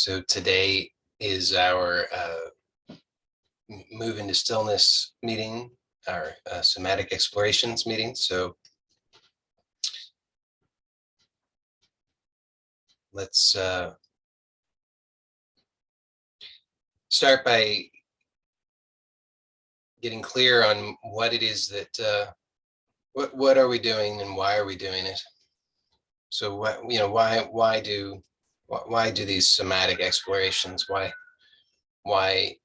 So today is our move into stillness meeting, our somatic explorations meeting. So let's start by getting clear on what it is that what are we doing and why are we doing it. So what, why do these somatic explorations? Why might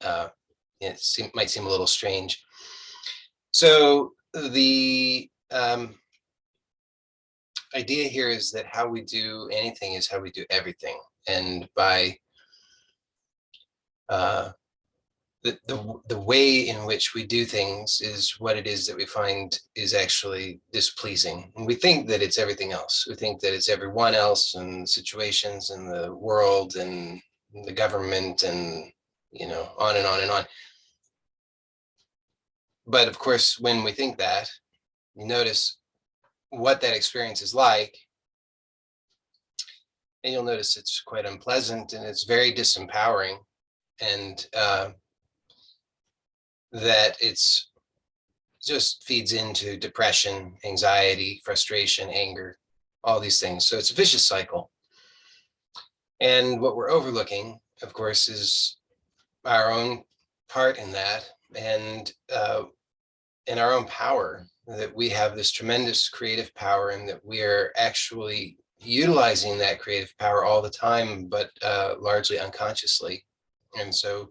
seem a little strange. So the idea here is that how we do anything is how we do everything, and by the way in which we do things is what it is that we find is actually displeasing. And we think that it's everything else. We think that it's everyone else and situations and the world and the government and, on and on and on. But of course, when we think that, you notice what that experience is like, and you'll notice it's quite unpleasant and it's very disempowering, and that it's just feeds into depression, anxiety, frustration, anger, all these things. So it's a vicious cycle. And what we're overlooking, of course, is our own part in that, and in our own power, that we have this tremendous creative power and that we are actually utilizing that creative power all the time, but largely unconsciously. And so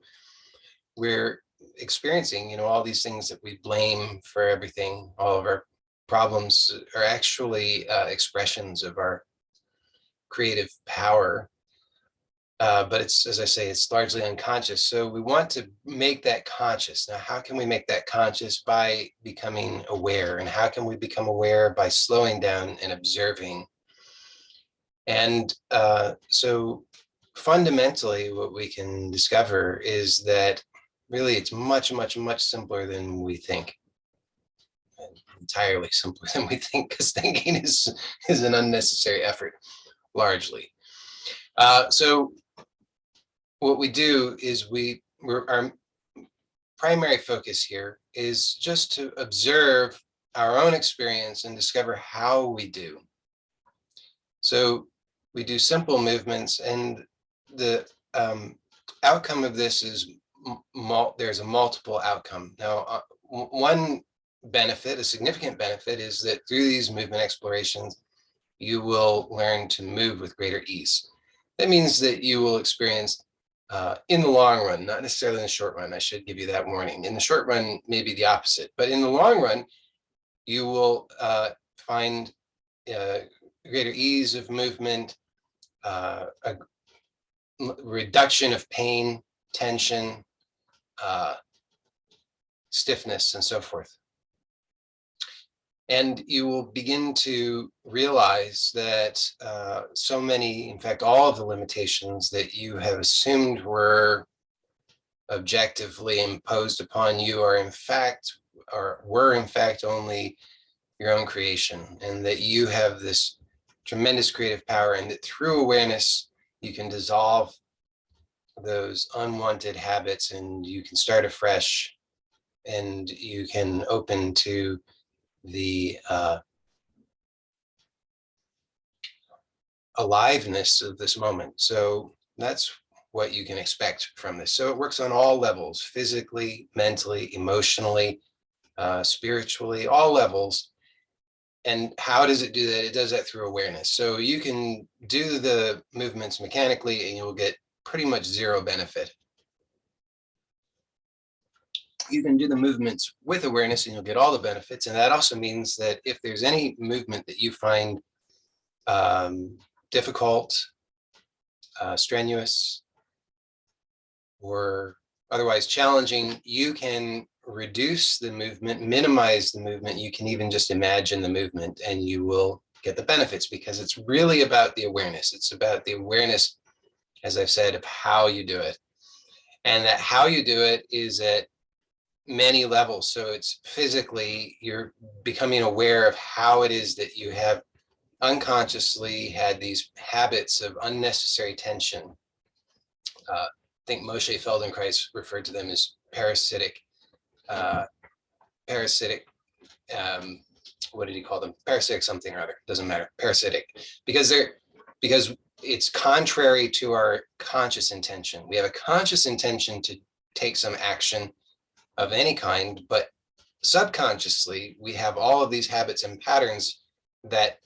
we're experiencing, all these things that we blame for everything. All of our problems are actually expressions of our creative power. But it's, as I say, it's largely unconscious. So we want to make that conscious. Now, how can we make that conscious? By becoming aware. And how can we become aware? By slowing down and observing. And so fundamentally, what we can discover is that really it's much, much, much simpler than we think. Entirely simpler than we think, because thinking is an unnecessary effort, largely. So what we do is our primary focus here is just to observe our own experience and discover how we do. So we do simple movements, and the outcome of this is there's a multiple outcome. Now, one benefit, a significant benefit, is that through these movement explorations, you will learn to move with greater ease. That means that you will experience, in the long run, not necessarily in the short run, I should give you that warning. In the short run, maybe the opposite, but in the long run, you will find greater ease of movement, a reduction of pain, tension, stiffness, and so forth. And you will begin to realize that so many, in fact, all of the limitations that you have assumed were objectively imposed upon you were in fact only your own creation, and that you have this tremendous creative power, and that through awareness, you can dissolve those unwanted habits and you can start afresh, and you can open to the aliveness of this moment. So that's what you can expect from this. So it works on all levels: physically, mentally, emotionally, spiritually, all levels. And how does it do that? It does that through awareness. So you can do the movements mechanically and you'll get pretty much zero benefit. You can do the movements with awareness and you'll get all the benefits. And that also means that if there's any movement that you find difficult, strenuous, or otherwise challenging, you can reduce the movement, minimize the movement. You can even just imagine the movement and you will get the benefits, because it's really about the awareness. It's about the awareness, as I've said, of how you do it. And that how you do it is at many levels. So it's physically, you're becoming aware of how it is that you have unconsciously had these habits of unnecessary tension I think Moshe Feldenkrais referred to them as parasitic, uh, parasitic, what did he call them? Parasitic something or other, doesn't matter, parasitic, because it's contrary to our conscious intention. We have a conscious intention to take some action of any kind, but subconsciously, we have all of these habits and patterns that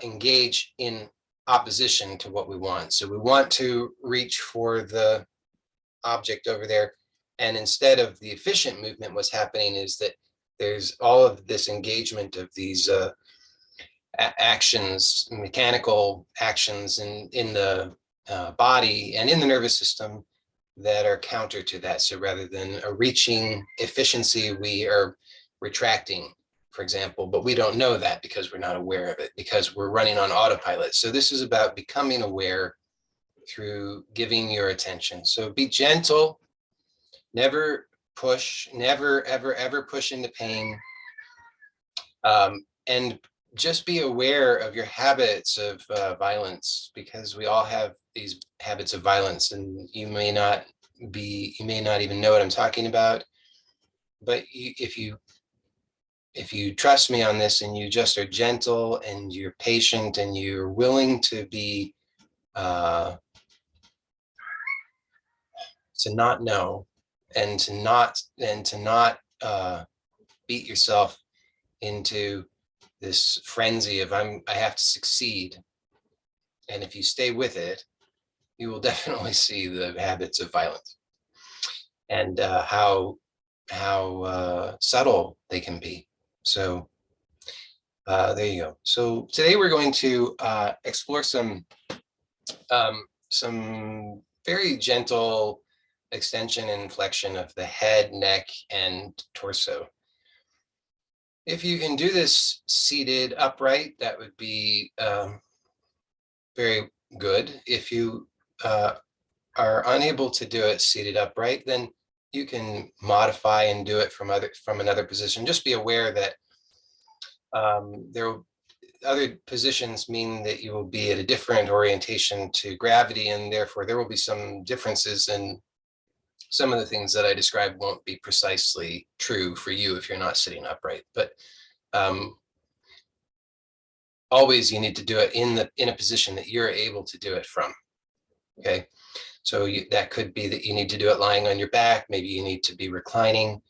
engage in opposition to what we want. So we want to reach for the object over there. And instead of the efficient movement, what's happening is that there's all of this engagement of these actions, mechanical actions in the body and in the nervous system that are counter to that. So rather than a reaching efficiency, we are retracting, for example, but we don't know that because we're not aware of it, because we're running on autopilot. So this is about becoming aware through giving your attention. So be gentle, never push, never, ever, ever push into pain. And just be aware of your habits of violence, because we all have these habits of violence, and you may not even know what I'm talking about. But if you trust me on this, and you just are gentle and you're patient and you're willing to be to not know, and to not beat yourself into this frenzy of I have to succeed. And if you stay with it, you will definitely see the habits of violence and how subtle they can be. So there you go. So today we're going to explore some very gentle extension and flexion of the head, neck, and torso. If you can do this seated upright, that would be very good. If you are unable to do it seated upright, then you can modify and do it from another position. Just be aware that other positions mean that you will be at a different orientation to gravity, and therefore there will be some differences, and some of the things that I described won't be precisely true for you if you're not sitting upright. But always you need to do it in a position that you're able to do it from. Okay, so that could be that you need to do it lying on your back. Maybe you need to be reclining.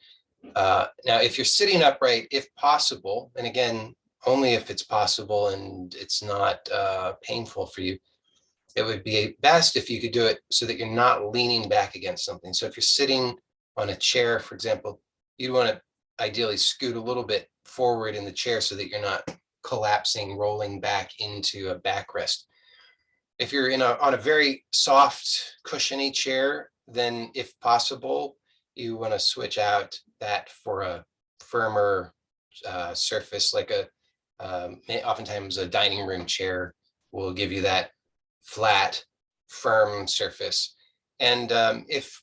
Now, if you're sitting upright, if possible, and again, only if it's possible and it's not painful for you, it would be best if you could do it so that you're not leaning back against something. So if you're sitting on a chair, for example, you'd want to ideally scoot a little bit forward in the chair so that you're not collapsing, rolling back into a backrest. If you're on a very soft, cushiony chair, then if possible, you want to switch out that for a firmer surface, like oftentimes a dining room chair will give you that flat, firm surface. And if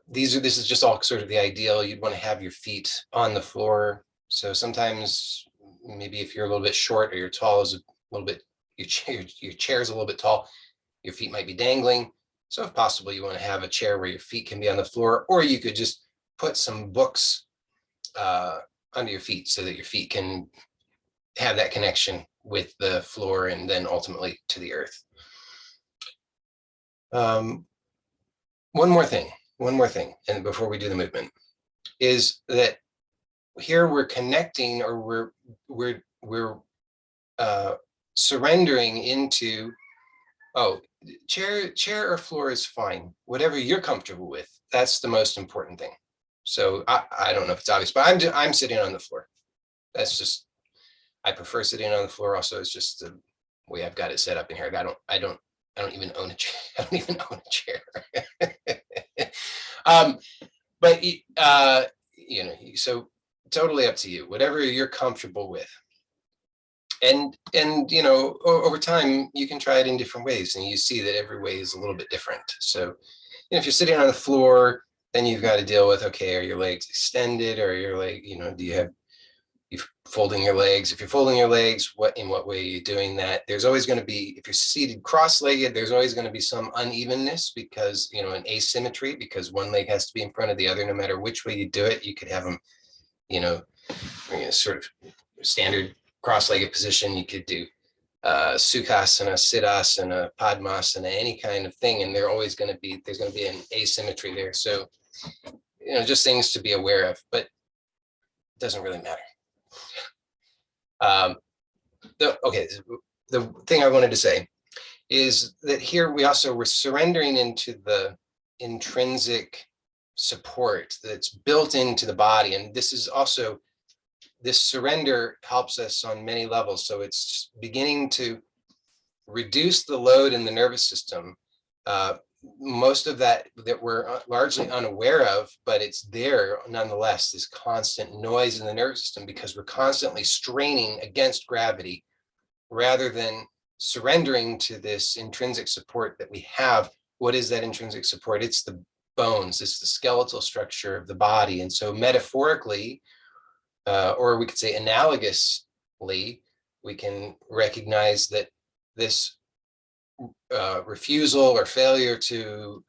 this is just all sort of the ideal, you'd want to have your feet on the floor. So sometimes maybe if you're a little bit short or your tall is a little bit, your chair is a little bit tall, your feet might be dangling. So if possible, you want to have a chair where your feet can be on the floor, or you could just put some books under your feet so that your feet can have that connection with the floor and then ultimately to the earth. One more thing, and before we do the movement, is that here we're connecting, or we're surrendering into, chair or floor is fine, whatever you're comfortable with. That's the most important thing. So I don't know if it's obvious, but I'm sitting on the floor. That's just, I prefer sitting on the floor. Also, it's just the way I've got it set up in here. I don't even own a chair. I don't even own a chair. But so totally up to you, whatever you're comfortable with. And over time you can try it in different ways, and you see that every way is a little bit different. So if you're sitting on the floor, then you've got to deal with, okay, are your legs extended, or your leg, do you have You're folding your legs. If you're folding your legs, in what way are you doing that? There's always going to be, if you're seated cross-legged, there's always going to be some unevenness because, an asymmetry, because one leg has to be in front of the other. No matter which way you do it, you could have them, sort of standard cross-legged position. You could do sukhasana, siddhasana, padmasana, any kind of thing, and there's going to be an asymmetry there. So, just things to be aware of, but it doesn't really matter. The thing I wanted to say is that here we're surrendering into the intrinsic support that's built into the body. And this surrender helps us on many levels. So it's beginning to reduce the load in the nervous system. Most of that we're largely unaware of, but it's there nonetheless, this constant noise in the nervous system, because we're constantly straining against gravity rather than surrendering to this intrinsic support that we have. What is that intrinsic support? It's the bones, it's the skeletal structure of the body. And so metaphorically, or we could say analogously, we can recognize that this refusal or failure to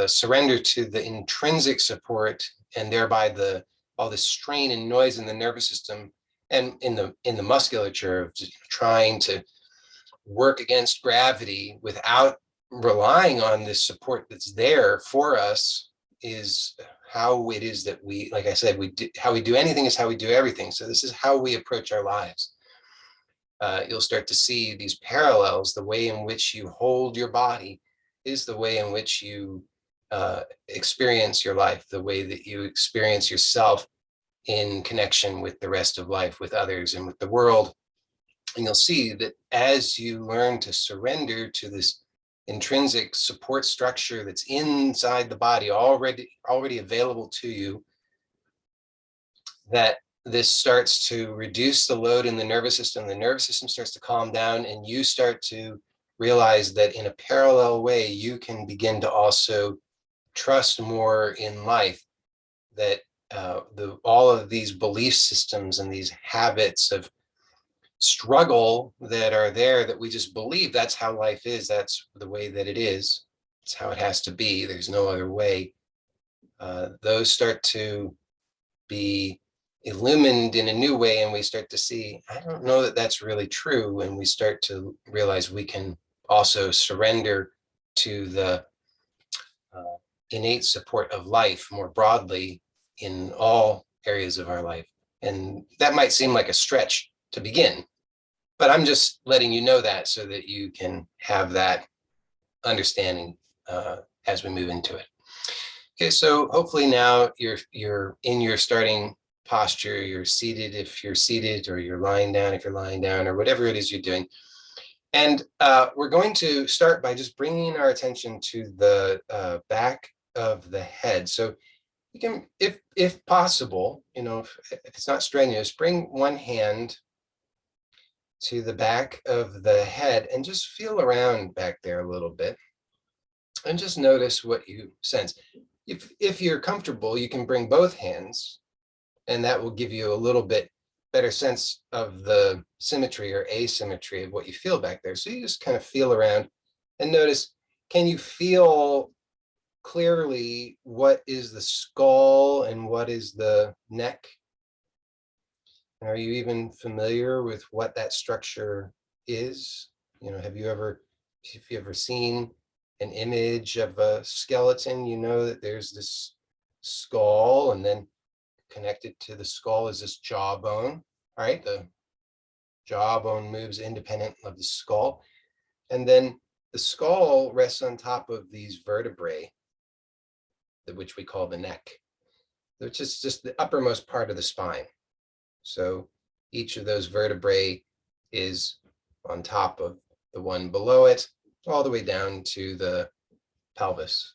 surrender to the intrinsic support, and thereby all this strain and noise in the nervous system and in the musculature of trying to work against gravity without relying on this support that's there for us, is how it is that we, like I said, how we do anything is how we do everything. So this is how we approach our lives. You'll start to see these parallels. The way in which you hold your body is the way in which you experience your life, the way that you experience yourself in connection with the rest of life, with others, and with the world. And you'll see that as you learn to surrender to this intrinsic support structure that's inside the body, already available to you, that this starts to reduce the load in the nervous system. The nervous system starts to calm down, and you start to realize that in a parallel way, you can begin to also trust more in life, that all of these belief systems and these habits of struggle that are there, that we just believe that's how life is, that's the way that it is, it's how it has to be, there's no other way, those start to be illumined in a new way, and we start to see, I don't know that that's really true, and we start to realize we can also surrender to the innate support of life more broadly in all areas of our life. And that might seem like a stretch to begin, but I'm just letting you know that so that you can have that understanding as we move into it. Okay, so hopefully now you're in your starting posture, you're seated if you're seated, or you're lying down if you're lying down, or whatever it is you're doing. And we're going to start by just bringing our attention to the back of the head. So you can, if possible, if it's not strenuous, bring one hand to the back of the head and just feel around back there a little bit and just notice what you sense. If you're comfortable, you can bring both hands, and that will give you a little bit better sense of the symmetry or asymmetry of what you feel back there. So you just kind of feel around and notice, can you feel clearly what is the skull and what is the neck? Are you even familiar with what that structure is? Have you ever seen an image of a skeleton? You know that there's this skull, and then connected to the skull is this jawbone, right? The jawbone moves independent of the skull. And then the skull rests on top of these vertebrae, which we call the neck, which is just the uppermost part of the spine. So each of those vertebrae is on top of the one below it, all the way down to the pelvis.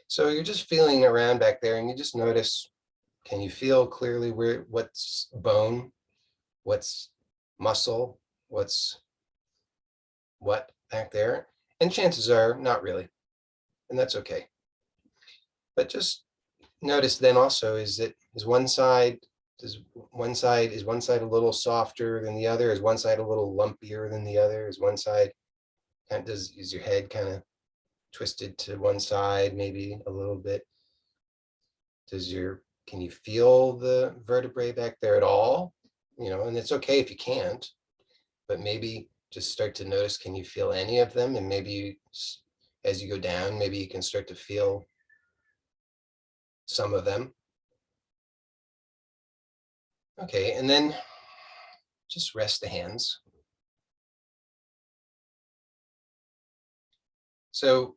So you're just feeling around back there, and you just notice, can you feel clearly what's bone, what's muscle, what's what back there? And chances are not really, and that's okay. But just notice then also, is one side Is one side a little softer than the other? Is one side a little lumpier than the other? Is one side is your head kind of twisted to one side, maybe a little bit? Can you feel the vertebrae back there at all? And it's okay if you can't, but maybe just start to notice, can you feel any of them? And maybe as you go down, maybe you can start to feel some of them. Okay, and then just rest the hands. So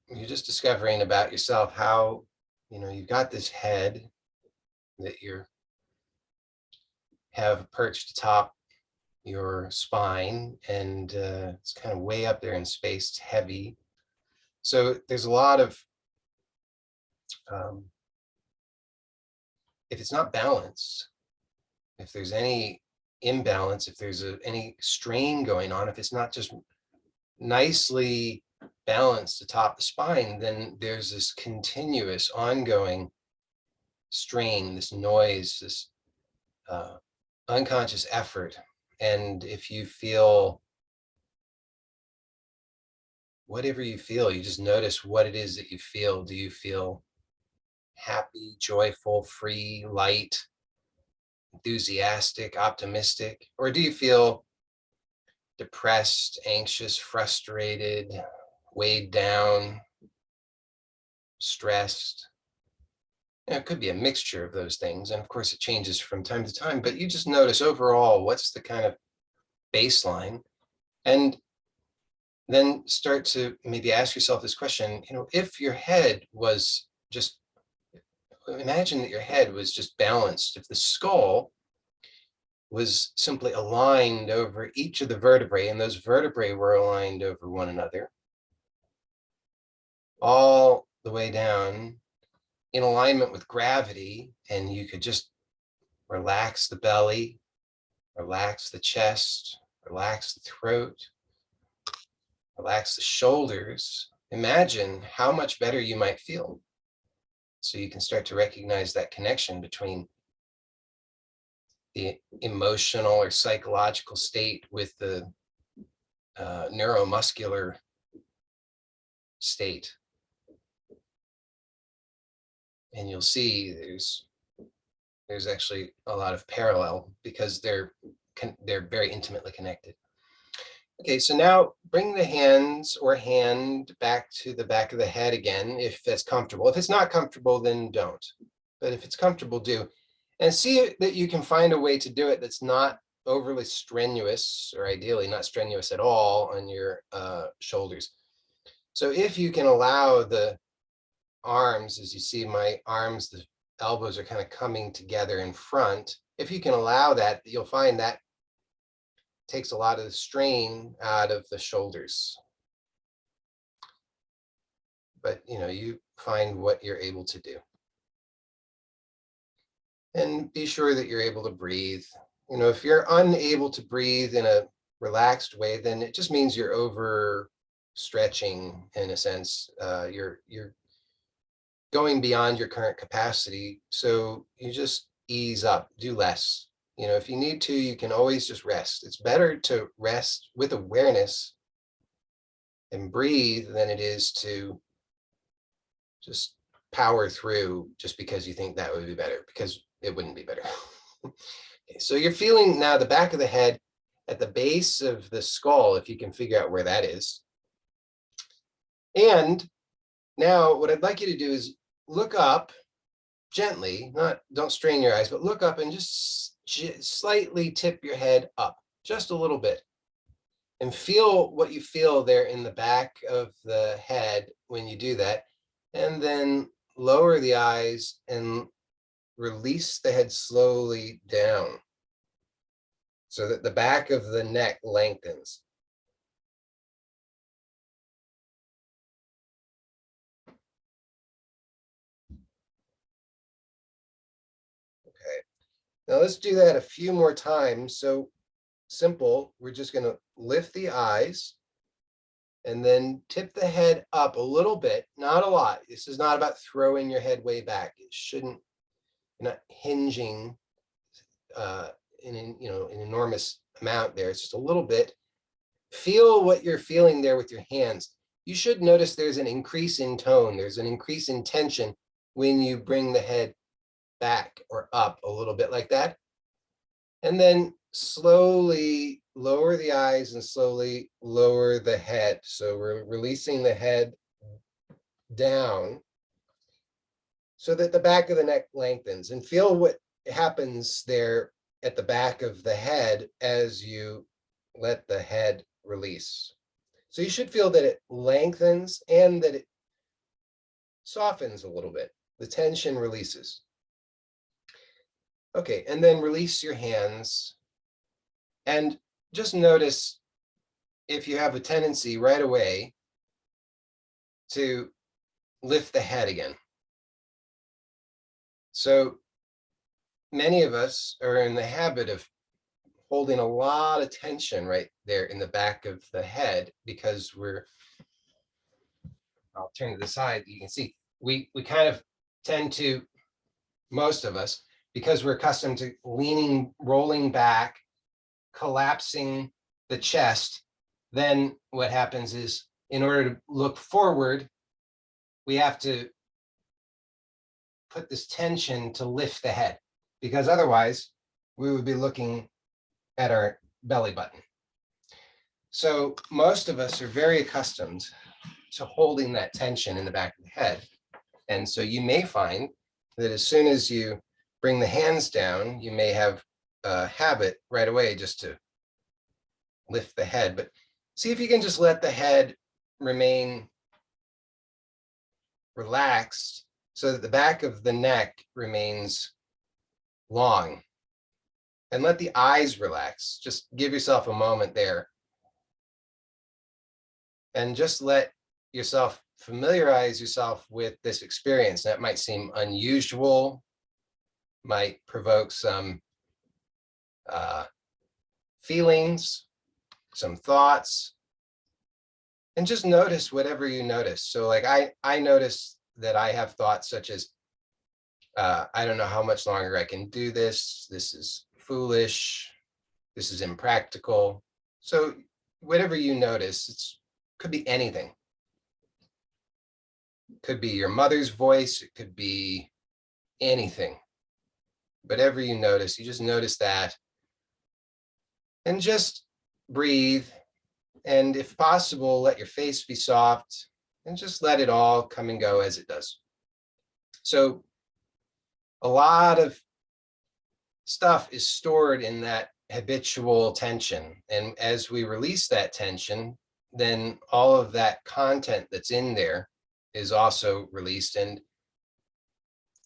you're just discovering about yourself how, you've got this head that you have perched atop your spine, and it's kind of way up there in space. It's heavy. So there's a lot of, if it's not balanced, if there's any imbalance, if there's any strain going on, if it's not just nicely balanced atop the spine, then there's this continuous ongoing strain, this noise, this unconscious effort. And if you feel whatever you feel, you just notice what it is that you feel. Do you feel happy, joyful, free, light, enthusiastic, optimistic? Or do you feel depressed, anxious, frustrated, weighed down, stressed? It could be a mixture of those things. And of course, it changes from time to time, but you just notice overall what's the kind of baseline. And then start to maybe ask yourself this question, if your head was just, imagine that your head was just balanced, if the skull was simply aligned over each of the vertebrae, and those vertebrae were aligned over one another, all the way down in alignment with gravity, and you could just relax the belly, relax the chest, relax the throat, relax the shoulders. Imagine how much better you might feel. So you can start to recognize that connection between the emotional or psychological state with the neuromuscular state. And you'll see there's actually a lot of parallel because they're very intimately connected. Okay, so now bring the hands or hand back to the back of the head again, if that's comfortable. If it's not comfortable, then don't. But if it's comfortable, do. And see that you can find a way to do it that's not overly strenuous, or ideally not strenuous at all on your shoulders. So if you can allow the arms, as you see my arms, the elbows are kind of coming together in front. If you can allow that, you'll find that takes a lot of the strain out of the shoulders. But you find what you're able to do. And be sure that you're able to breathe. If you're unable to breathe in a relaxed way, then it just means you're over stretching in a sense. You're going beyond your current capacity. So you just ease up, do less. If you need to, you can always just rest. It's better to rest with awareness and breathe than it is to just power through just because you think that would be better, because it wouldn't be better. Okay, so you're feeling now the back of the head at the base of the skull, if you can figure out where that is. And now what I'd like you to do is look up gently, don't strain your eyes, but look up and just slightly tip your head up just a little bit, and feel what you feel there in the back of the head when you do that. And then lower the eyes and release the head slowly down so that the back of the neck lengthens. Okay, now let's do that a few more times. So simple, we're just going to lift the eyes and then tip the head up a little bit, not a lot. This is not about throwing your head way back. It shouldn't, you're not hinging an enormous amount there. It's just a little bit. Feel what you're feeling there with your hands. You should notice there's an increase in tone. There's an increase in tension when you bring the head back or up a little bit like that. And then slowly lower the eyes and slowly lower the head. So we're releasing the head down so that the back of the neck lengthens, and feel what happens there at the back of the head as you let the head release. So you should feel that it lengthens and that it softens a little bit. The tension releases. Okay, and then release your hands and just notice if you have a tendency right away to lift the head again. So many of us are in the habit of holding a lot of tension right there in the back of the head because I'll turn to the side, you can see, we kind of tend to, most of us, because we're accustomed to leaning, rolling back, collapsing the chest, then what happens is in order to look forward, we have to put this tension to lift the head, because otherwise we would be looking at our belly button. So most of us are very accustomed to holding that tension in the back of the head. And so you may find that as soon as you bring the hands down, you may have a habit right away just to lift the head. But see if you can just let the head remain relaxed so that the back of the neck remains long. And let the eyes relax. Just give yourself a moment there. And just let yourself familiarize yourself with this experience. That might seem unusual, might provoke some feelings, some thoughts, and just notice whatever you notice. So like I notice that I have thoughts such as, I don't know how much longer I can do this. This is foolish. This is impractical. So whatever you notice, it could be anything. It could be your mother's voice. It could be anything. Whatever you notice, you just notice that. And just breathe. And if possible, let your face be soft and just let it all come and go as it does. So a lot of stuff is stored in that habitual tension. And as we release that tension, then all of that content that's in there is also released. And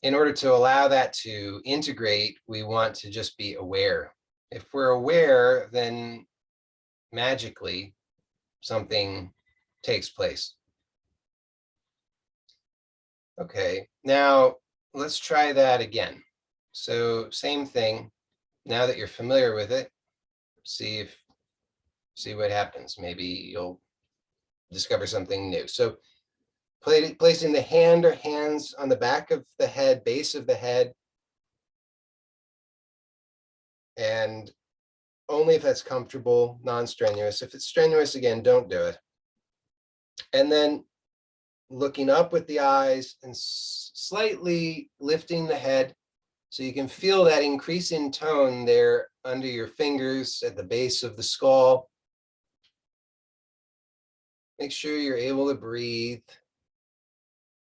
in order to allow that to integrate, we want to just be aware. If we're aware, then magically something takes place. Okay, now let's try that again. So same thing. Now that you're familiar with it, see what happens. Maybe you'll discover something new. So placing the hand or hands on the back of the head, base of the head, and only if that's comfortable, non-strenuous. If it's strenuous, again, don't do it. And then looking up with the eyes and slightly lifting the head so you can feel that increase in tone there under your fingers at the base of the skull. Make sure you're able to breathe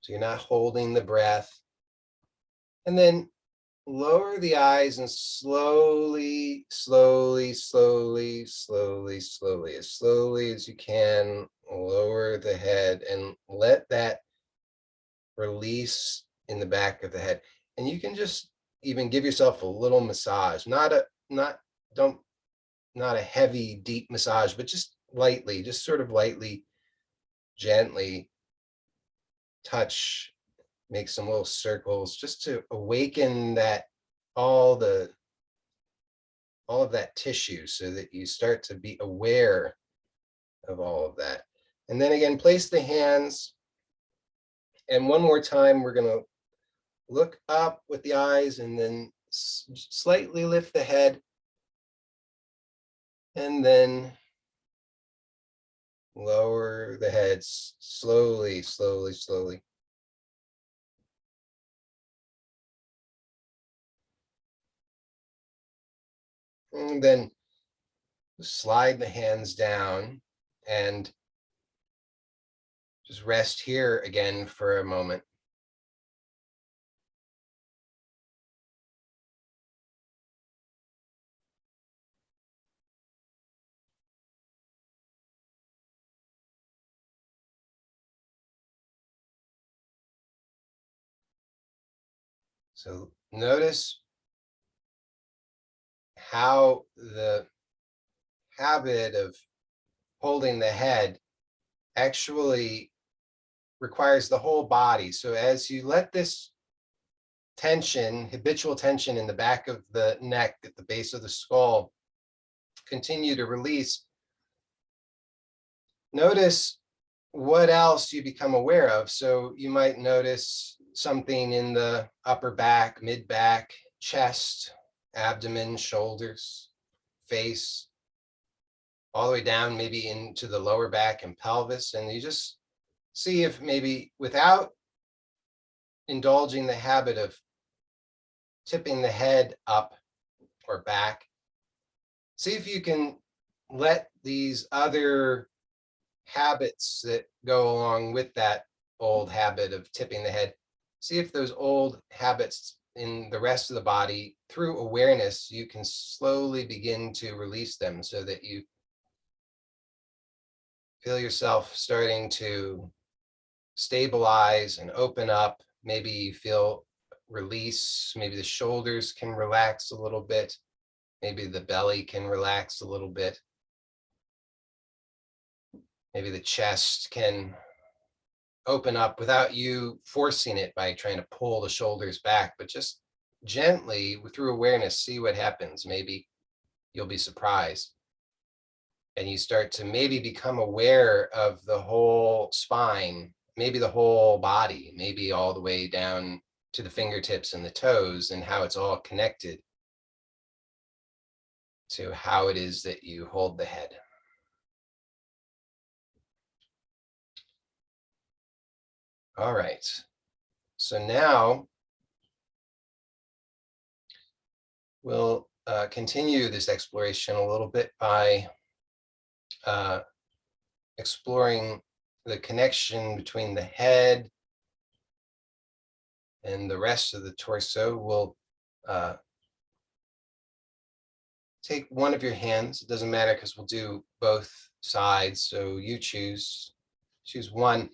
so you're not holding the breath. And then lower the eyes and slowly, slowly, slowly, slowly, slowly, as slowly as you can, lower the head and let that release in the back of the head. And you can just even give yourself a little massage, not a heavy, deep massage, but just lightly, just sort of lightly, gently touch, make some little circles just to awaken that all of that tissue so that you start to be aware of all of that. And then again, place the hands. And one more time, we're going to look up with the eyes and then slightly lift the head and then lower the head slowly, slowly, slowly. And then slide the hands down and just rest here again for a moment. So notice how the habit of holding the head actually requires the whole body. So as you let this tension, habitual tension in the back of the neck at the base of the skull continue to release, notice what else you become aware of. So you might notice something in the upper back, mid back, chest, abdomen, shoulders, face, all the way down maybe into the lower back and pelvis. And you just see if maybe without indulging the habit of tipping the head up or back, see if you can let these other habits that go along with that old habit of tipping the head, see if those old habits in the rest of the body, through awareness, you can slowly begin to release them so that you feel yourself starting to stabilize and open up. Maybe you feel release, maybe the shoulders can relax a little bit, maybe the belly can relax a little bit. Maybe the chest can open up without you forcing it by trying to pull the shoulders back, but just gently through awareness, see what happens. Maybe you'll be surprised. And you start to maybe become aware of the whole spine, maybe the whole body, maybe all the way down to the fingertips and the toes, and how it's all connected to how it is that you hold the head. All right. So now we'll continue this exploration a little bit by exploring the connection between the head and the rest of the torso. We'll take one of your hands. It doesn't matter because we'll do both sides. So you choose one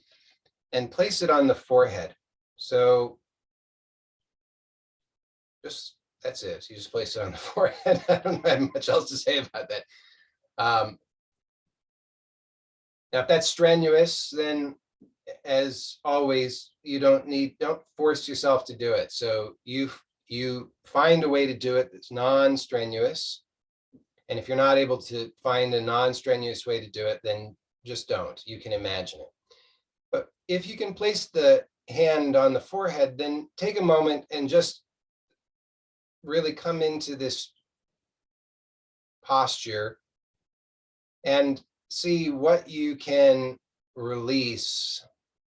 and place it on the forehead. So just, that's it. So you just place it on the forehead. I don't have much else to say about that. Now, if that's strenuous, then as always, you don't force yourself to do it. So you find a way to do it that's non-strenuous. And if you're not able to find a non-strenuous way to do it, then just don't. You can imagine it. But if you can place the hand on the forehead, then take a moment and just really come into this posture and see what you can release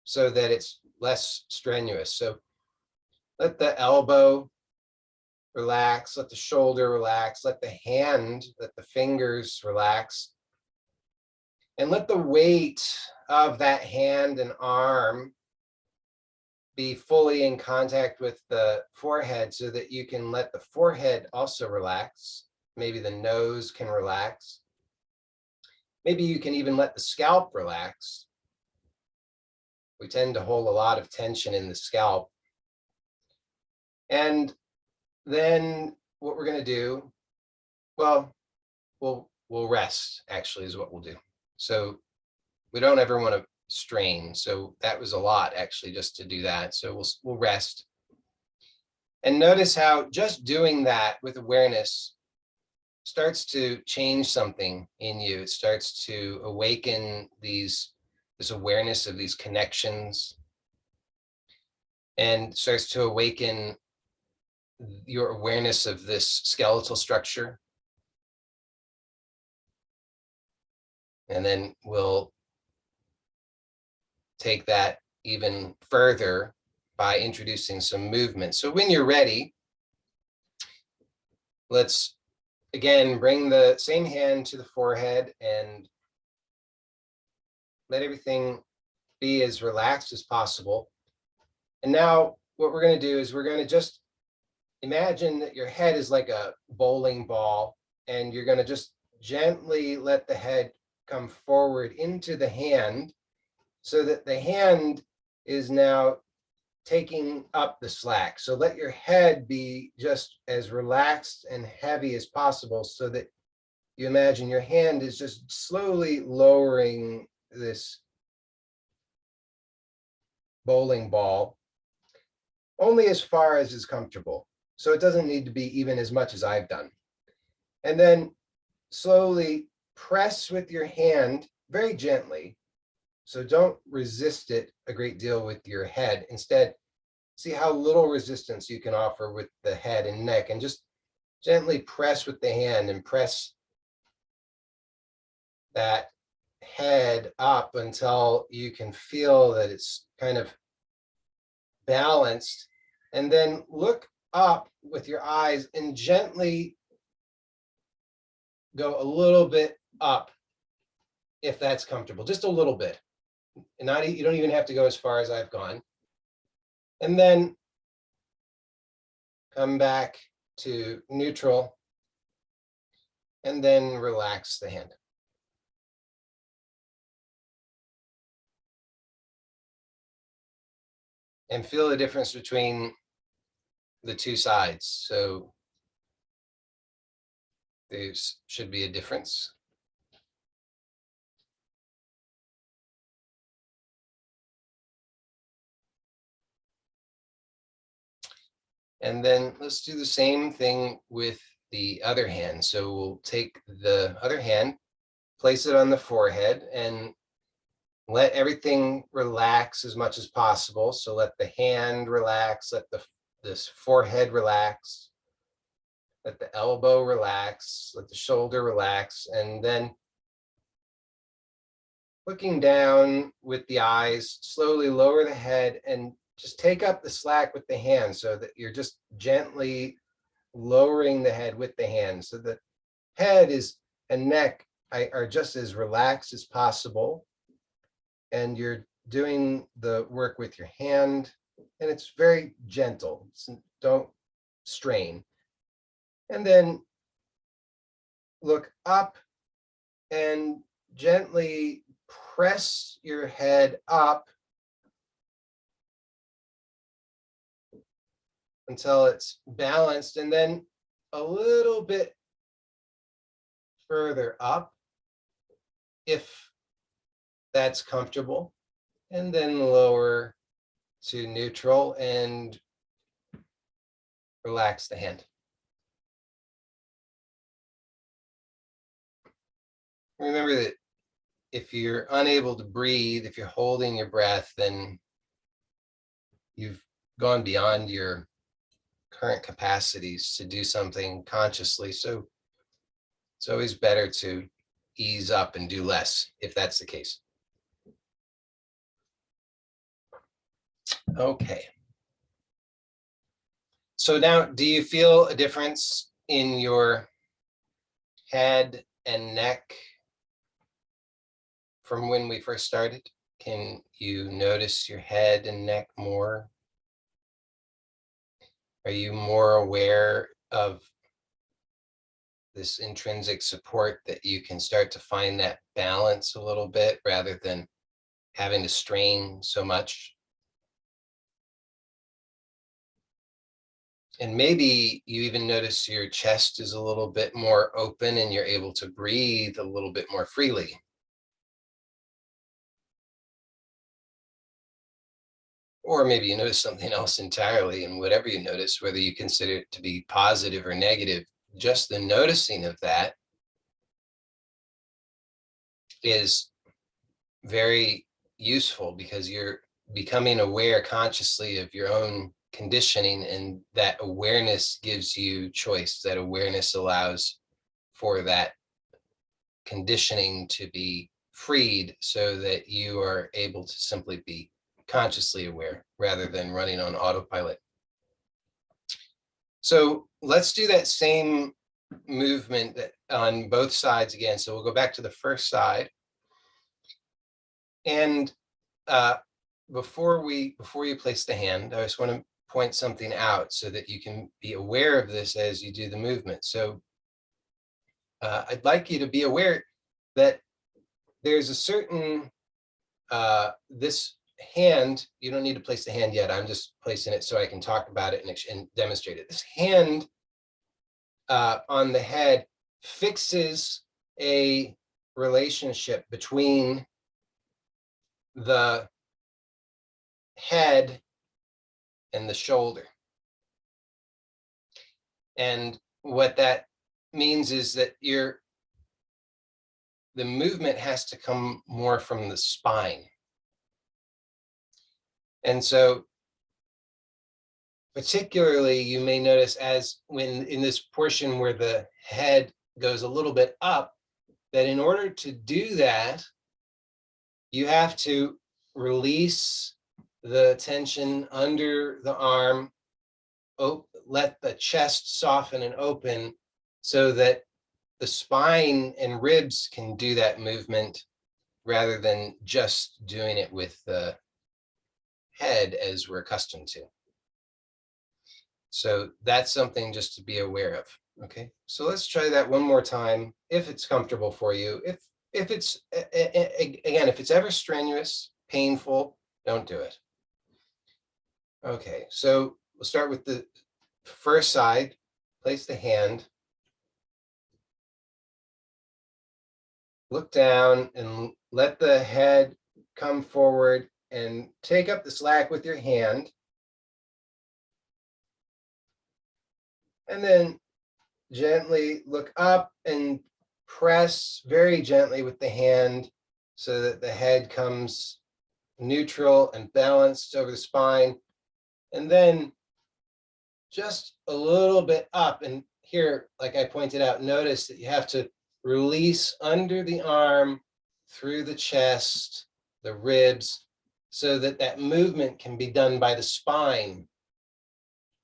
so that it's less strenuous. So let the elbow relax, let the shoulder relax, let the hand, let the fingers relax, and let the weight of that hand and arm be fully in contact with the forehead so that you can let the forehead also relax. Maybe the nose can relax. Maybe you can even let the scalp relax. We tend to hold a lot of tension in the scalp. And then what we're going to do, well, we'll rest, actually, is what we'll do. So we don't ever want to strain. So that was a lot, actually, just to do that. So we'll rest. And notice how just doing that with awareness starts to change something in you. It starts to awaken this awareness of these connections, and starts to awaken your awareness of this skeletal structure. And then we'll take that even further by introducing some movement. So when you're ready, let's again bring the same hand to the forehead and let everything be as relaxed as possible. And now what we're going to do is we're going to just imagine that your head is like a bowling ball, and you're going to just gently let the head come forward into the hand so that the hand is now taking up the slack. So let your head be just as relaxed and heavy as possible so that you imagine your hand is just slowly lowering this bowling ball only as far as is comfortable. So it doesn't need to be even as much as I've done. And then slowly press with your hand very gently. So don't resist it a great deal with your head. Instead, see how little resistance you can offer with the head and neck, and just gently press with the hand and press that head up until you can feel that it's kind of balanced. And then look up with your eyes and gently go a little bit up if that's comfortable, just a little bit. And not, you don't even have to go as far as I've gone. And then come back to neutral and then relax the hand. And feel the difference between the two sides. So there should be a difference. And then let's do the same thing with the other hand. So we'll take the other hand, place it on the forehead, and let everything relax as much as possible. So let the hand relax, let this forehead relax, let the elbow relax, let the shoulder relax, and then looking down with the eyes, slowly lower the head and just take up the slack with the hand so that you're just gently lowering the head with the hand. So the head and neck are just as relaxed as possible. And you're doing the work with your hand, and it's very gentle. So don't strain. And then look up and gently press your head up until it's balanced, and then a little bit further up if that's comfortable, and then lower to neutral and relax the hand. Remember that if you're unable to breathe, if you're holding your breath, then you've gone beyond your current capacities to do something consciously. So it's always better to ease up and do less if that's the case. Okay. So now, do you feel a difference in your head and neck from when we first started? Can you notice your head and neck more? Are you more aware of this intrinsic support that you can start to find that balance a little bit rather than having to strain so much? And maybe you even notice your chest is a little bit more open and you're able to breathe a little bit more freely. Or maybe you notice something else entirely, and whatever you notice, whether you consider it to be positive or negative, just the noticing of that is very useful because you're becoming aware consciously of your own conditioning, and that awareness gives you choice. That awareness allows for that conditioning to be freed so that you are able to simply be consciously aware rather than running on autopilot. So let's do that same movement on both sides again. So we'll go back to the first side. And before you place the hand, I just want to point something out so that you can be aware of this as you do the movement. So I'd like you to be aware that there's a certain, this hand, you don't need to place the hand yet. I'm just placing it so I can talk about it and demonstrate it. This hand on the head fixes a relationship between the head and the shoulder. And what that means is that the movement has to come more from the spine. And so particularly you may notice as when in this portion where the head goes a little bit up, that in order to do that, you have to release the tension under the arm, let the chest soften and open so that the spine and ribs can do that movement rather than just doing it with the head as we're accustomed to. So that's something just to be aware of. Okay, so let's try that one more time if it's comfortable for you. If it's, again, if it's ever strenuous, painful, don't do it. Okay, so we'll start with the first side. Place the hand. Look down and let the head come forward and take up the slack with your hand. And then gently look up and press very gently with the hand so that the head comes neutral and balanced over the spine. And then just a little bit up. And here, like I pointed out, notice that you have to release under the arm, through the chest, the ribs, so that that movement can be done by the spine.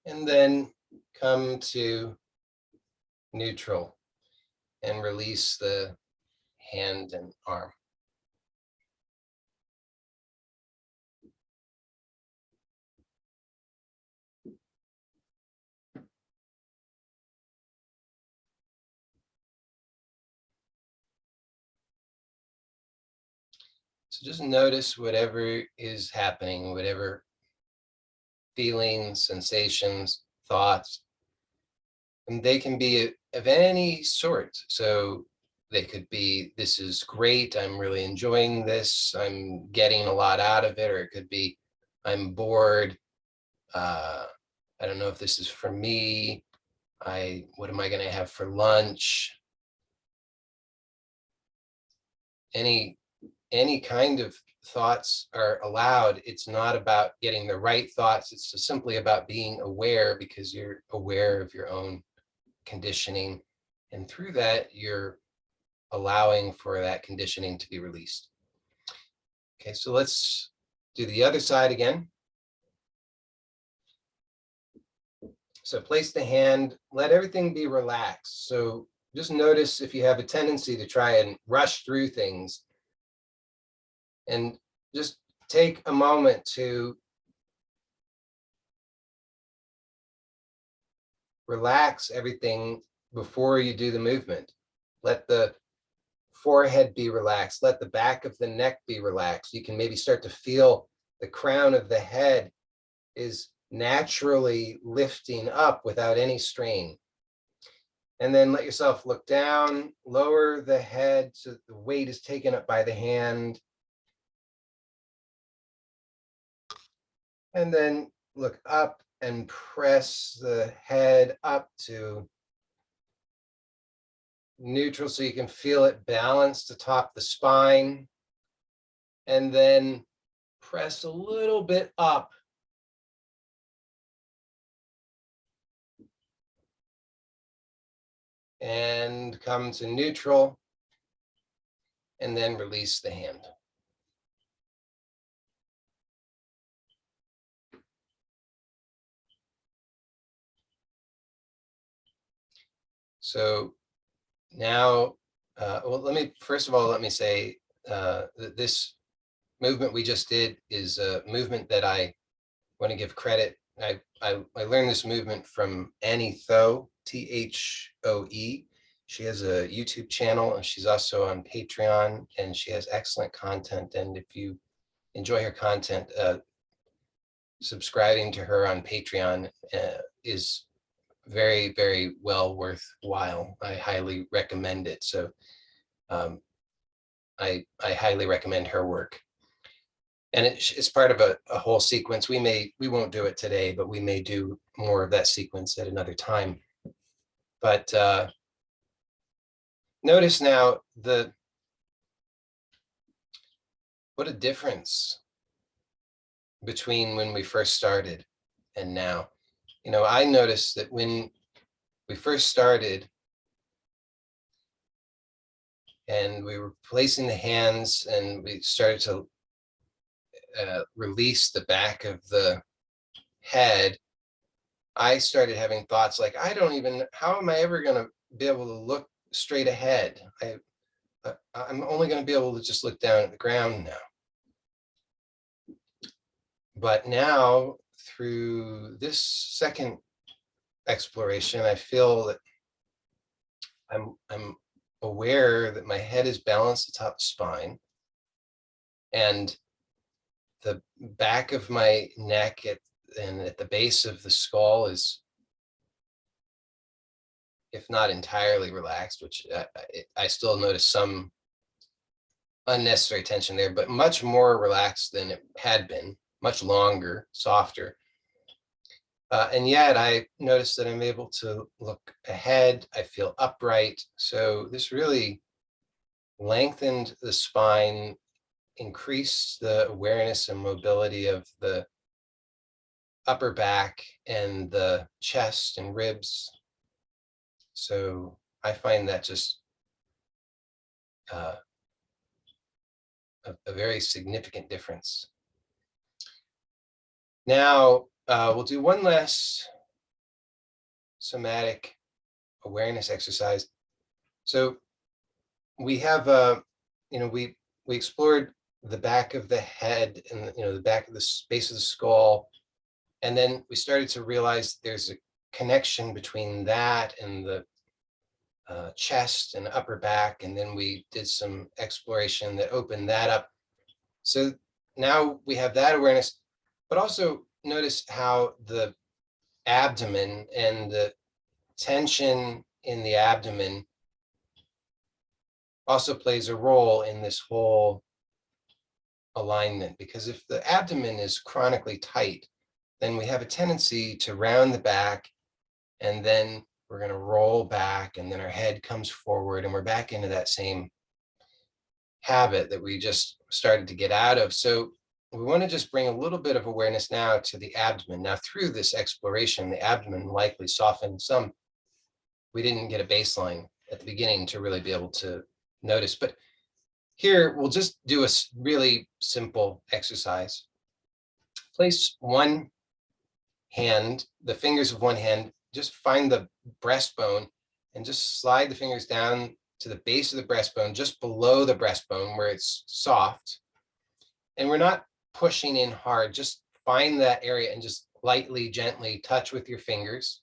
And then come to neutral and release the hand and arm. So just notice whatever is happening, whatever feelings, sensations, thoughts, and they can be of any sort. So they could be, this is great, I'm really enjoying this, I'm getting a lot out of it, or it could be, I'm bored, I don't know if this is for me, what am I going to have for lunch? Any kind of thoughts are allowed. It's not about getting the right thoughts. It's just simply about being aware, because you're aware of your own conditioning. And through that, you're allowing for that conditioning to be released. Okay, so let's do the other side again. So place the hand, let everything be relaxed. So just notice if you have a tendency to try and rush through things, and just take a moment to relax everything before you do the movement. Let the forehead be relaxed. Let the back of the neck be relaxed. You can maybe start to feel the crown of the head is naturally lifting up without any strain. And then let yourself look down, lower the head so the weight is taken up by the hand. And then look up and press the head up to neutral so you can feel it balanced atop the spine. And then press a little bit up and come to neutral, and then release the hand. So now, well, first of all, let me say that this movement we just did is a movement that I want to give credit. I learned this movement from Annie Tho, Thoe. She has a YouTube channel and she's also on Patreon, and she has excellent content. And if you enjoy her content, subscribing to her on Patreon is very, very well worthwhile. I highly recommend it. So I highly recommend her work. And it's part of a whole sequence. We won't do it today, but we may do more of that sequence at another time. But notice now what a difference between when we first started and now. You know, I noticed that when we first started and we were placing the hands and we started to release the back of the head, I started having thoughts like, how am I ever going to be able to look straight ahead? I'm only going to be able to just look down at the ground now. But now, through this second exploration, I feel that I'm aware that my head is balanced atop the spine, and the back of my neck and at the base of the skull is, if not entirely relaxed, which I still notice some unnecessary tension there, but much more relaxed than it had been, much longer, softer. And yet I notice that I'm able to look ahead. I feel upright. So this really lengthened the spine, increased the awareness and mobility of the upper back and the chest and ribs. So I find that just a very significant difference. Now, we'll do one last somatic awareness exercise. So we have, we explored the back of the head and, the back of the base of the skull. And then we started to realize there's a connection between that and the chest and upper back. And then we did some exploration that opened that up. So now we have that awareness, but also notice how the abdomen and the tension in the abdomen also plays a role in this whole alignment, because if the abdomen is chronically tight, then we have a tendency to round the back, and then we're going to roll back, and then our head comes forward, and we're back into that same habit that we just started to get out of. So we want to just bring a little bit of awareness now to the abdomen. Now, through this exploration, the abdomen likely softened some. We didn't get a baseline at the beginning to really be able to notice, but here we'll just do a really simple exercise. Place one hand, the fingers of one hand, just find the breastbone and just slide the fingers down to the base of the breastbone, just below the breastbone where it's soft. And we're not pushing in hard, just find that area and just lightly, gently touch with your fingers.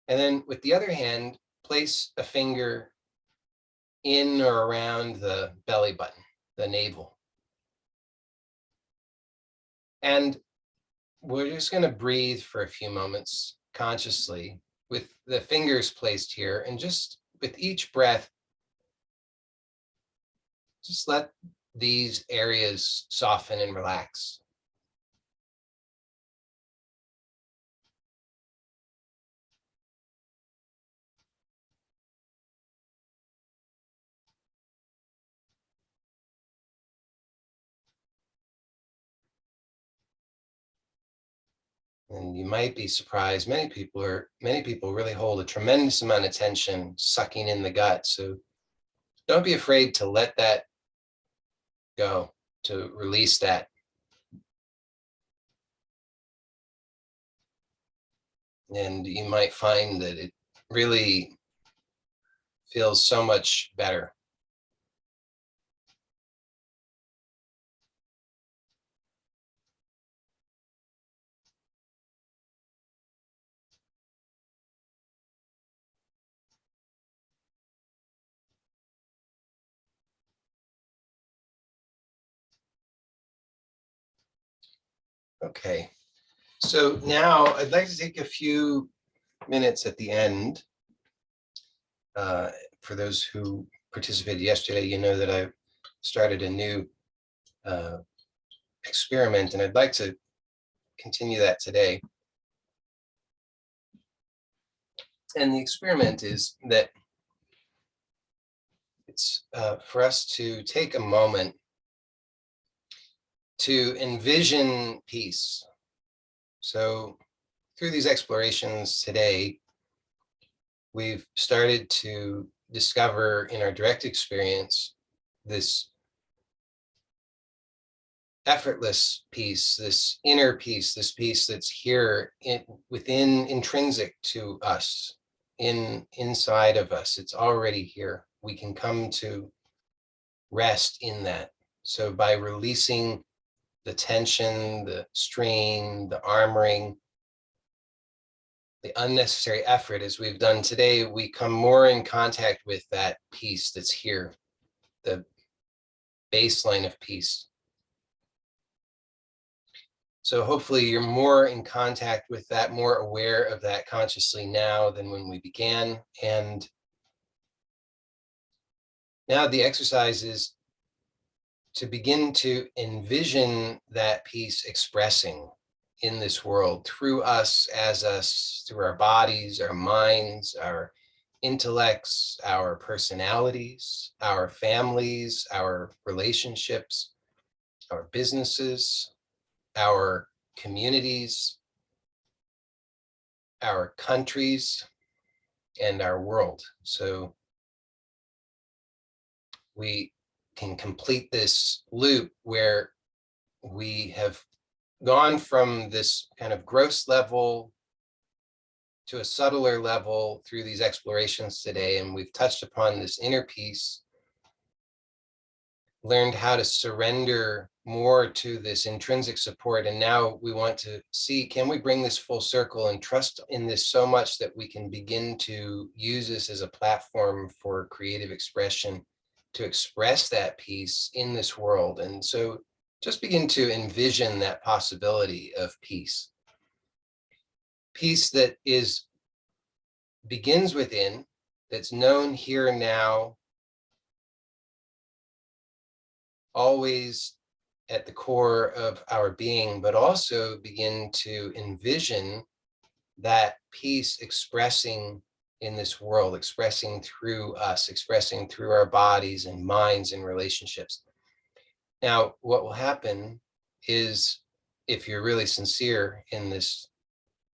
And then with the other hand, place a finger in or around the belly button, the navel. And we're just going to breathe for a few moments consciously with the fingers placed here. And just with each breath, just let these areas soften and relax. And you might be surprised, many people really hold a tremendous amount of tension sucking in the gut. So don't be afraid to let that go, to release that. And you might find that it really feels so much better. Okay, so now I'd like to take a few minutes at the end. For those who participated yesterday, you know that I started a new experiment, and I'd like to continue that today. And the experiment is that it's for us to take a moment to envision peace. So through these explorations today, we've started to discover in our direct experience this effortless peace, this inner peace, this peace that's here within, intrinsic to us, inside of us. It's already here. We can come to rest in that. So by releasing the tension, the strain, the armoring, the unnecessary effort, as we've done today, we come more in contact with that peace that's here, the baseline of peace. So hopefully you're more in contact with that, more aware of that consciously now than when we began. And now the exercise is to begin to envision that peace expressing in this world through us, as us, through our bodies, our minds, our intellects, our personalities, our families, our relationships, our businesses, our communities, our countries, and our world. So we can complete this loop where we have gone from this kind of gross level to a subtler level through these explorations today, and we've touched upon this inner peace, learned how to surrender more to this intrinsic support, and now we want to see, can we bring this full circle and trust in this so much that we can begin to use this as a platform for creative expression, to express that peace in this world. And so just begin to envision that possibility of peace. Peace that begins within, that's known here and now, always at the core of our being, but also begin to envision that peace expressing in this world, expressing through us, expressing through our bodies and minds and relationships. Now, what will happen is, if you're really sincere in this,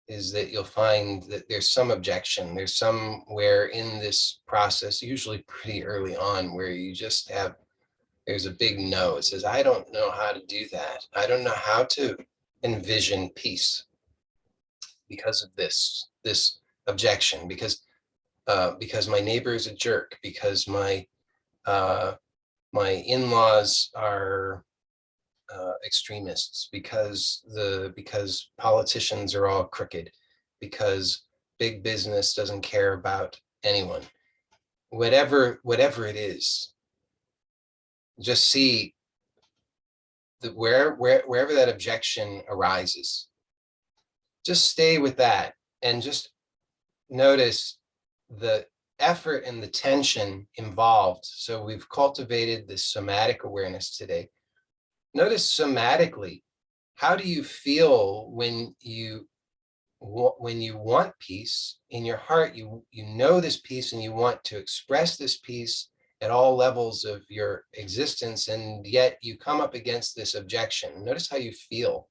is that you'll find that there's some objection. There's somewhere in this process, usually pretty early on, where you just have, there's a big no. It says, I don't know how to do that. I don't know how to envision peace because of this objection, because my neighbor is a jerk, because my in-laws are extremists, because politicians are all crooked, because big business doesn't care about anyone. Whatever it is, just see that wherever that objection arises, just stay with that and just notice the effort and the tension involved. So we've cultivated this somatic awareness today. Notice somatically, how do you feel when you want peace in your heart? You know this peace and you want to express this peace at all levels of your existence, and yet you come up against this objection. Notice how you feel.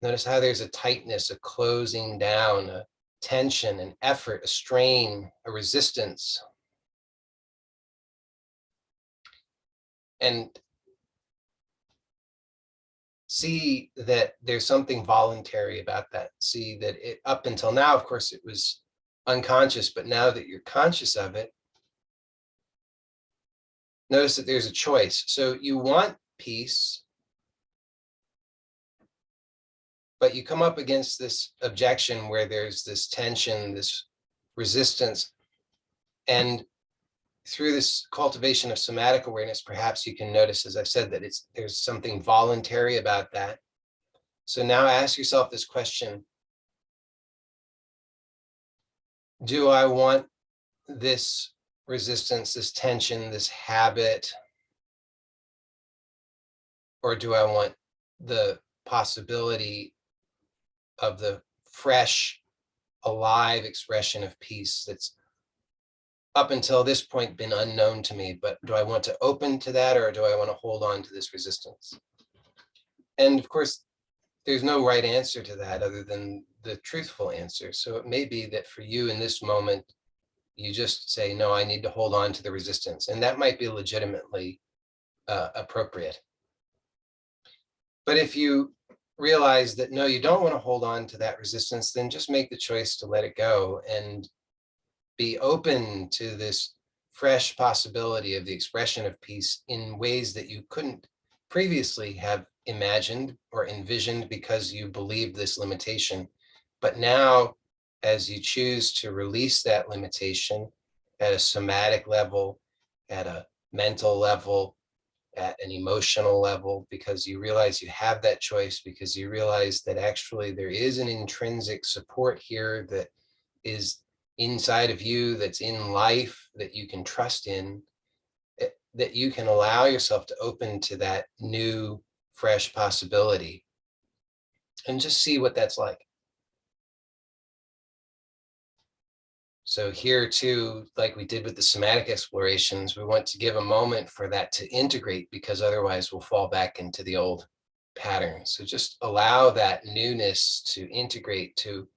Notice how there's a tightness, a closing down, a tension, an effort, a strain, a resistance. And see that there's something voluntary about that. See that it, up until now, of course, it was unconscious, but now that you're conscious of it, notice that there's a choice. So you want peace, but you come up against this objection where there's this tension, this resistance. And through this cultivation of somatic awareness, perhaps you can notice, as I said, that there's something voluntary about that. So now ask yourself this question: do I want this resistance, this tension, this habit, or do I want the possibility of the fresh, alive expression of peace that's up until this point been unknown to me? But do I want to open to that, or do I want to hold on to this resistance? And of course, there's no right answer to that other than the truthful answer. So it may be that for you in this moment, you just say, no, I need to hold on to the resistance. And that might be legitimately appropriate. But if you realize that, no, you don't want to hold on to that resistance, then just make the choice to let it go and be open to this fresh possibility of the expression of peace in ways that you couldn't previously have imagined or envisioned because you believed this limitation. But now, as you choose to release that limitation at a somatic level, at a mental level, at an emotional level, because you realize you have that choice, because you realize that actually there is an intrinsic support here that is inside of you, that's in life, that you can trust in, that you can allow yourself to open to that new, fresh possibility and just see what that's like. So here too, like we did with the somatic explorations, we want to give a moment for that to integrate, because otherwise we'll fall back into the old pattern. So just allow that newness to integrate, to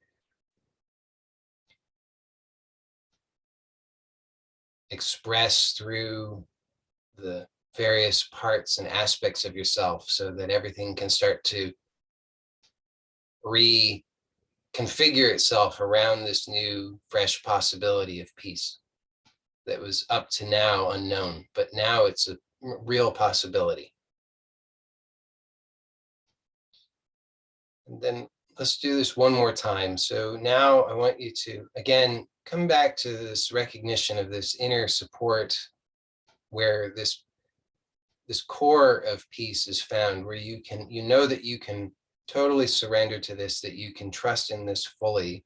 express through the various parts and aspects of yourself, so that everything can start to reconfigure itself around this new, fresh possibility of peace that was up to now unknown, but now it's a real possibility. And then let's do this one more time. So now I want you to, again, come back to this recognition of this inner support, where this core of peace is found, where you can, you know that you can totally surrender to this, that you can trust in this fully,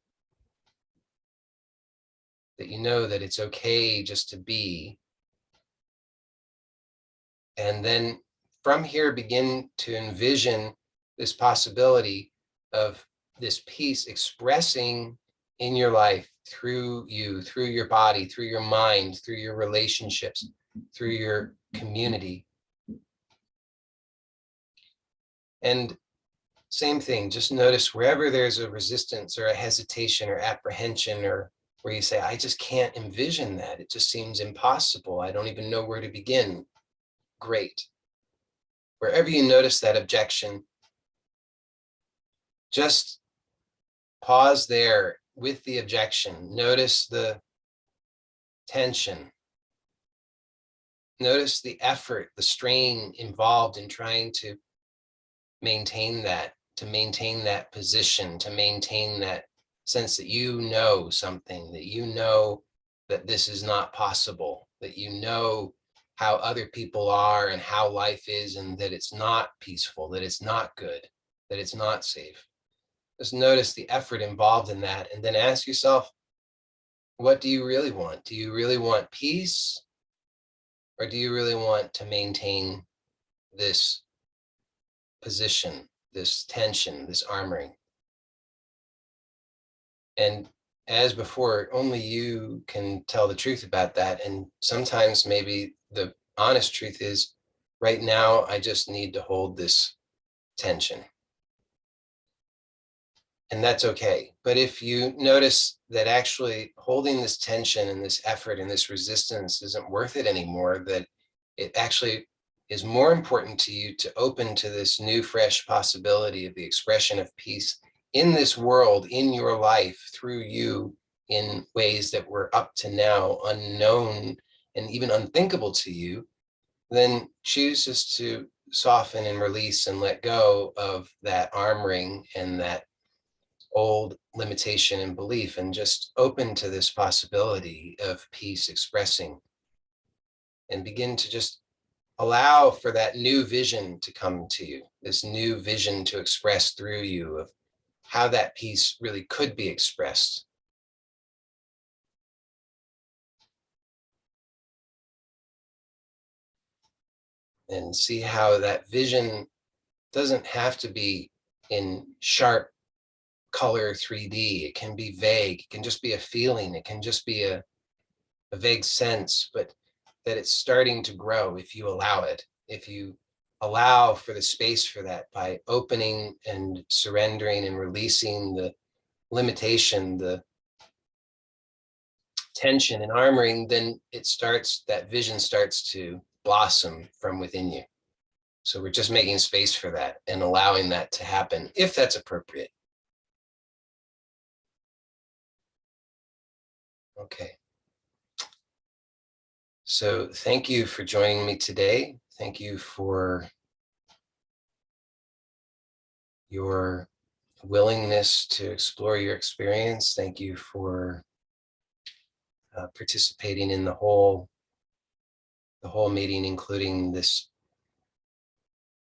that you know that it's okay just to be. And then from here, begin to envision this possibility of this peace expressing in your life, through you, through your body, through your mind, through your relationships, through your community. And same thing, just notice wherever there's a resistance or a hesitation or apprehension, or where you say, I just can't envision that. It just seems impossible. I don't even know where to begin. Great. Wherever you notice that objection, just pause there with the objection. Notice the tension. Notice the effort, the strain involved in trying to maintain that, position, to maintain that sense that you know something, that you know that this is not possible, that you know how other people are and how life is, and that it's not peaceful, that it's not good, that it's not safe. Just notice the effort involved in that, and then ask yourself, what do you really want? Do you really want peace? Or do you really want to maintain this position, this tension, this armoring? And as before, only you can tell the truth about that. And sometimes maybe the honest truth is, right now, I just need to hold this tension. And that's okay. But if you notice that actually holding this tension and this effort and this resistance isn't worth it anymore, that it actually is more important to you to open to this new, fresh possibility of the expression of peace in this world, in your life, through you, in ways that were up to now unknown and even unthinkable to you, then choose just to soften and release and let go of that armoring and that old limitation and belief, and just open to this possibility of peace expressing, and begin to just allow for that new vision to come to you, this new vision to express through you of how that peace really could be expressed. And see how that vision doesn't have to be in sharp color 3D. It can be vague. It can just be a feeling. It can just be a vague sense, but that it's starting to grow if you allow it. If you allow for the space for that by opening and surrendering and releasing the limitation, the tension and armoring, then that vision starts to blossom from within you. So we're just making space for that and allowing that to happen if that's appropriate. Okay. So thank you for joining me today. Thank you for your willingness to explore your experience. Thank you for participating in the whole meeting, including this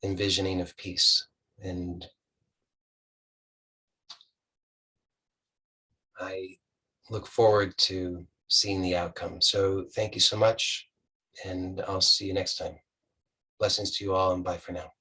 envisioning of peace. And I look forward to seeing the outcome. So thank you so much, and I'll see you next time. Blessings to you all, and bye for now.